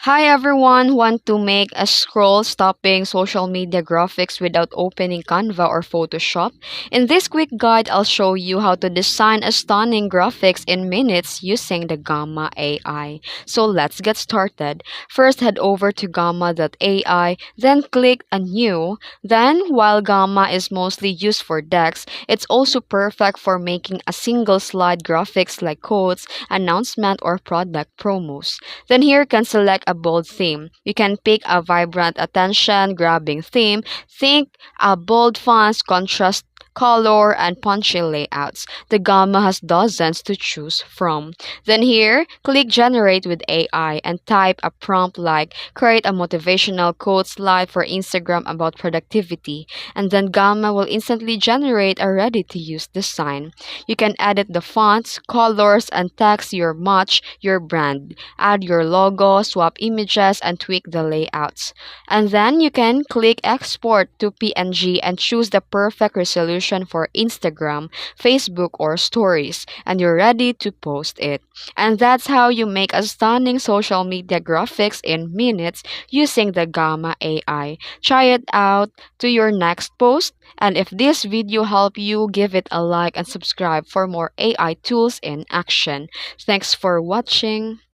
Hi everyone, want to make a scroll stopping social media graphics without opening Canva or Photoshop? In this quick guide, I'll show you how to design a stunning graphics in minutes using the Gamma AI. So let's get started. First, head over to gamma.ai, then click a new. Then, while Gamma is mostly used for decks, it's also perfect for making a single slide graphics like quotes, announcement, or product promos. Then here you can select a bold theme. You can pick a vibrant, attention-grabbing theme. Think bold fonts, contrast color, and punchy layouts. The Gamma has dozens to choose from. Then here, click Generate with AI and type a prompt like create a motivational quote slide for Instagram about productivity. And then Gamma will instantly generate a ready-to-use design. You can edit the fonts, colors, and text your match your brand. Add your logo, swap images, and tweak the layouts. And then you can click Export to PNG and choose the perfect resolution for Instagram, Facebook, or Stories, and you're ready to post it. And that's how you make a stunning social media graphics in minutes using the Gamma AI. Try it out to your next post. And if this video helped you, give it a like and subscribe for more AI tools in action. Thanks for watching.